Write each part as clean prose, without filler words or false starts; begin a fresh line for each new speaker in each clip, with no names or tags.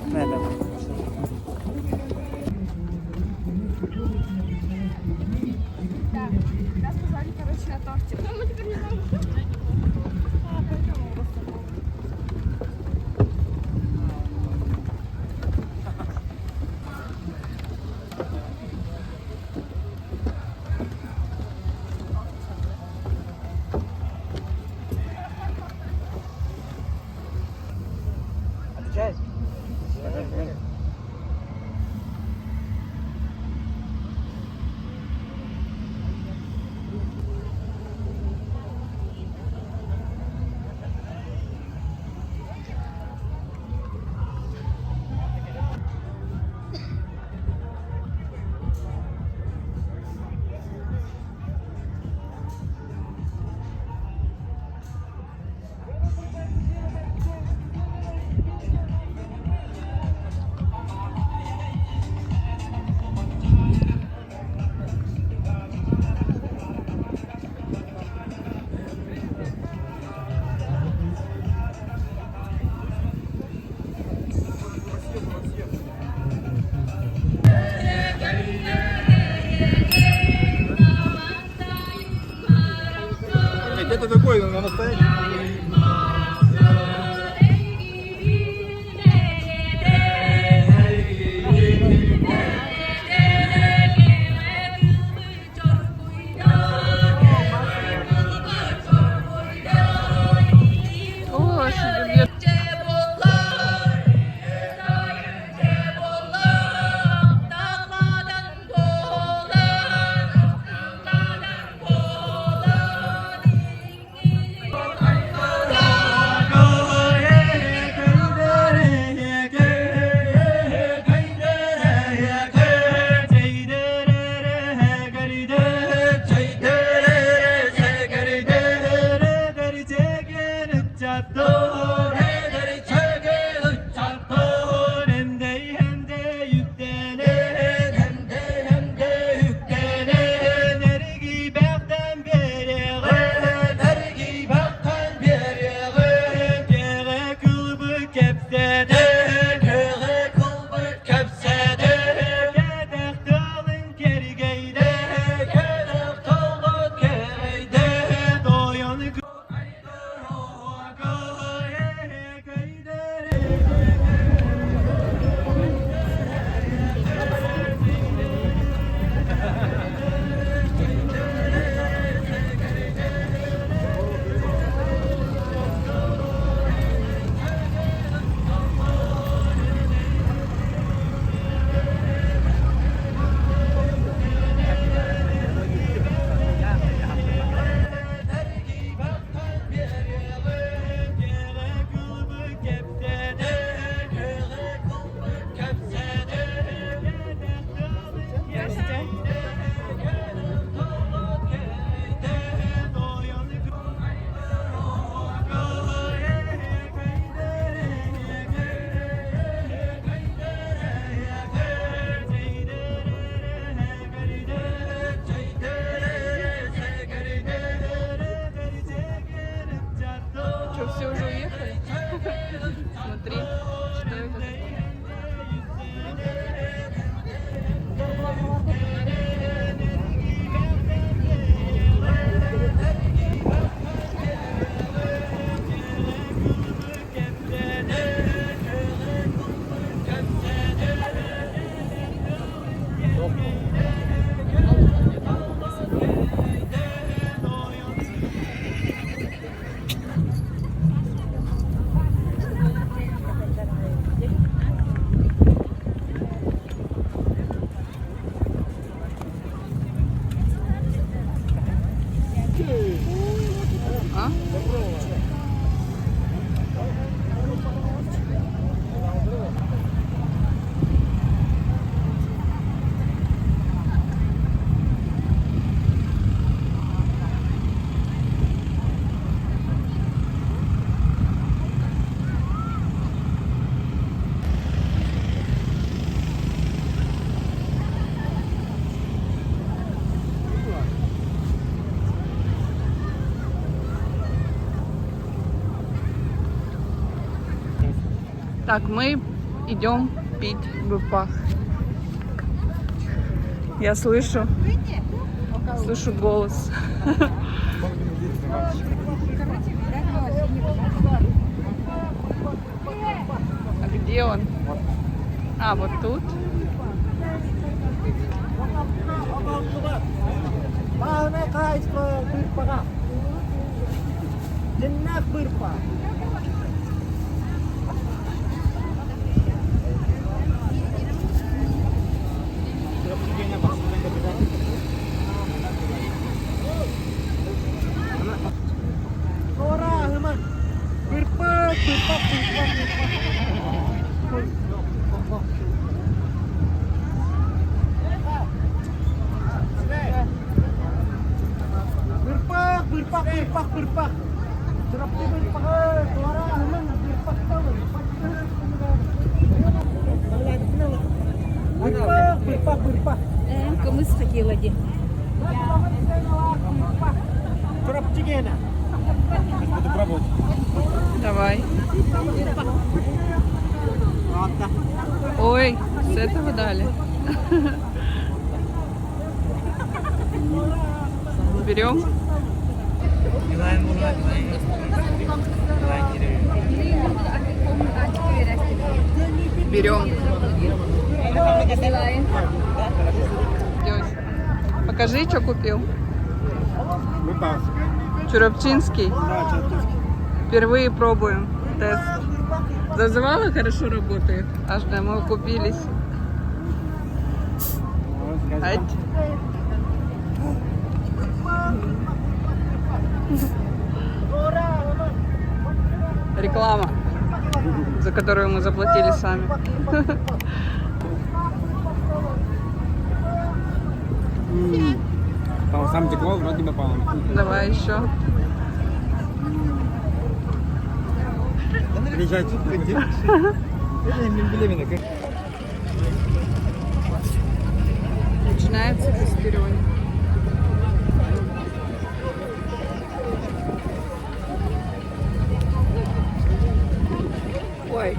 Медом.
Да, нас позвали, короче, на тортик. Но мы теперь не знаем, что. Пойдем просто.
Отвечает?
Это такой, на настоящий.
Что, все уже уехали? Смотри, что это такое. Так, мы
Идем пить быпах. Я слышу голос. А где он? А, вот тут.
Кымыз хотела де.
Буду пробовать.
Давай. Ой, с этого дали. Берем. Берем. Покажи, что купил.
Быпах.
Чурапчинский.
Да, чатовский.
Впервые пробуем. Тест. Зазывало, хорошо работает. Аж да, мы купились. Ать. Реклама, за которую мы заплатили сами.
Там сам текло, вроде бы пало.
Давай еще.
Приезжать.
Начинается песперёнь. Ой.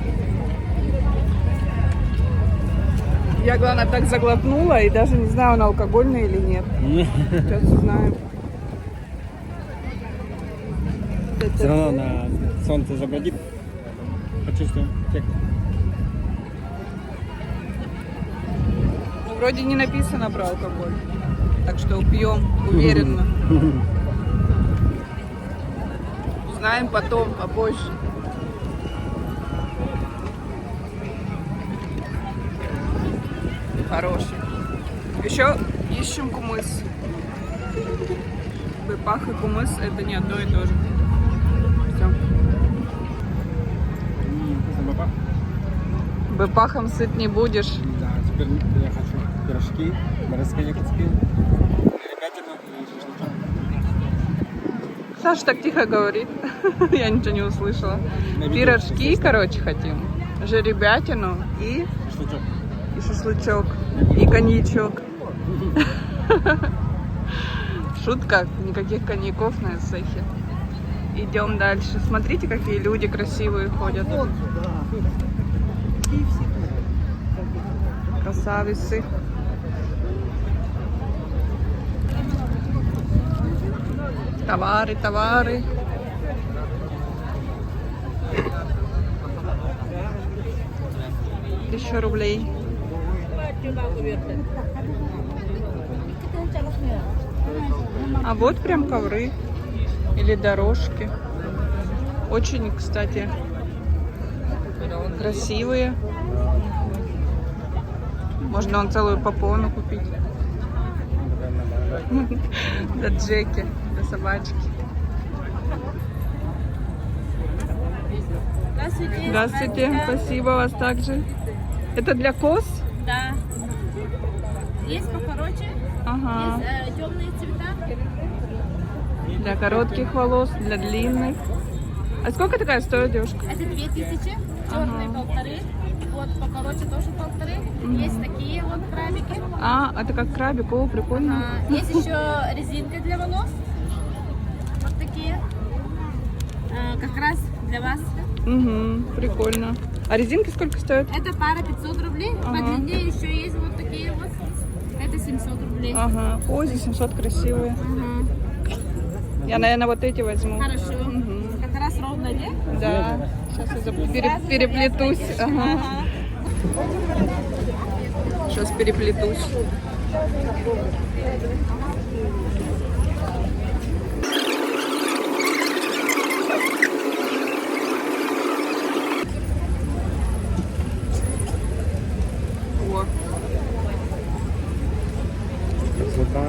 Я, главное, так заглотнула и даже не знаю, он алкогольный или нет. Сейчас узнаем.
Все равно на солнце забродит. Почувствуем эффект.
Ну, вроде не написано про алкоголь. Так что пьем уверенно. Узнаем потом, попозже. Хороший. Еще ищем кумыс. Быпах и кумыс — это не одно и то же. Все.
Вкусно быпах.
Быпахом сыт не будешь.
Да, теперь я хочу пирожки, морские куски, ребятину и шашлычок.
Саша так тихо говорит. Я ничего не услышала. Пирожки, короче, хотим. Жеребятину и
Шашлычок.
шашлычок. И коньячок. Шутка, никаких коньяков на цехе. Идем дальше. Смотрите, какие люди красивые ходят. Красавицы. Товары, товары. Тысяча рублей. А вот прям ковры или дорожки. Очень, кстати, красивые. Можно он целую попону купить. Для Джеки, для собачки.
Здравствуйте.
Здравствуйте, спасибо вас также. Это для коз?
Да. Есть покороче,
Ага.
есть темные цвета.
Для коротких волос, для длинных. А сколько такая стоит, девушка?
Это 2000, черные полторы. Вот покороче тоже полторы. Есть такие вот крабики.
А, это как крабик, о, прикольно.
Есть еще резинка для волос. Вот такие. Как раз для вас.
Угу, прикольно. А резинки сколько стоят?
Это пара 500 рублей. По
Ага.
длине еще есть вот такие вот. Это 700 рублей.
Ага. Ой, за 700 красивые.
Ага.
Я, наверное, вот эти возьму.
Хорошо.
Мгм.
Как раз ровно, нет?
Да. Сейчас я переплетусь. Ага. Сейчас переплетусь. О,
Красота.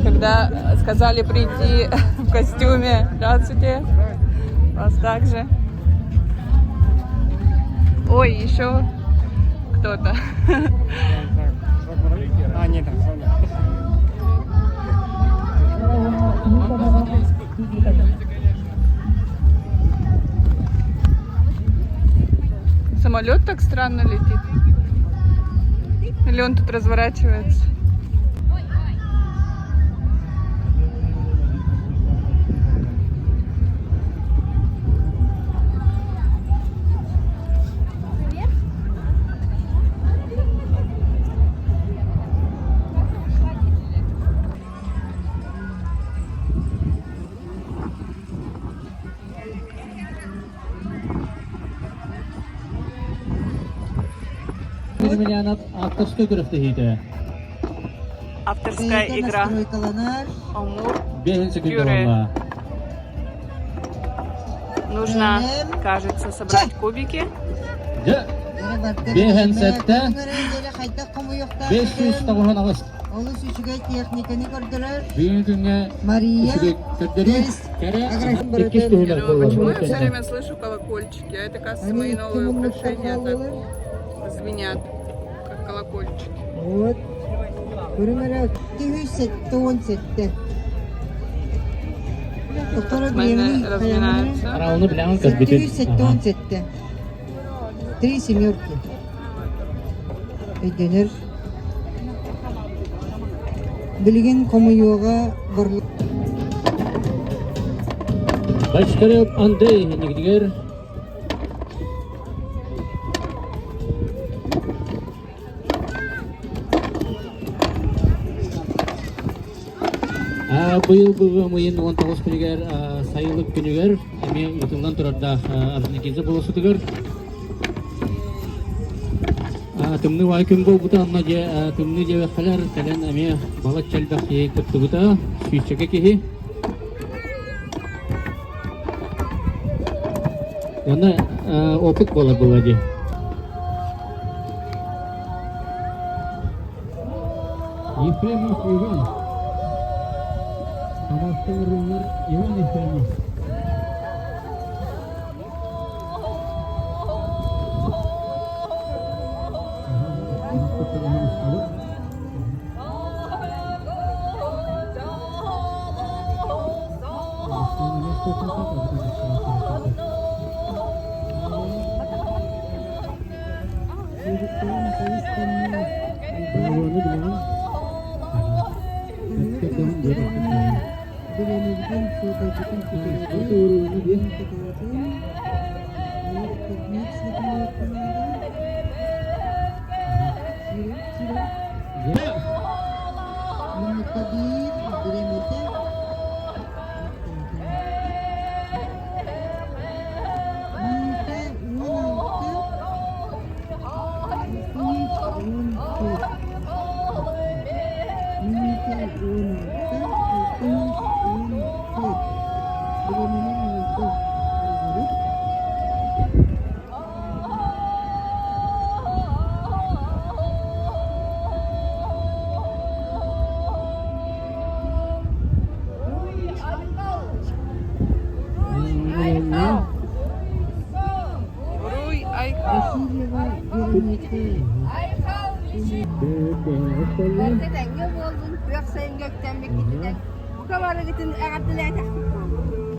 когда сказали прийти в костюме. Здравствуйте. Вас также. Ой, еще кто-то.
А, нет, там Соня.
Самолет так странно летит. Или он тут разворачивается?
Авторской графтыгиде.
Авторская игра. Амур.
Бегенцы
Кюре.
гидровала.
Нужно, кажется, собрать кубики.
Да. Беген сетте. 500 тагын агыс.
Олус үчүгөй техниканы көрдүлөр.
Бүйүн күнгө
Мария.
көттөрү. Кере 200 төгүлөр
Почему я все
болду.
время слышу колокольчики? А это, кажется, мои новые украшения так звенят, как колокольчики.
Вот. Көрүмөрө 210 Доктора
Смотри, разминаются.
Арауны билен кырбитин.
210 3 семерки. Өйдөнөр. Билген комуюга барлык.
Башкарып Андрей Нигдигер. Быйыл бүгүн мыйын 19 күнүгер сайылык күнүгер эми ютундан турарда арзынекизе болосутугер. Тымны вай күн болбута анна же тымны же халар кален эми балат чалдак ей көттүбүта сүйчеке кихи. Яна опыт болар булади. Ефремов Иван. Иван Ефремов.
Руй Айкал.
Nereden ne oldun? Yok sayın gökten bir gittin. Bu kamarı gittin. Eğer dileğe taktık.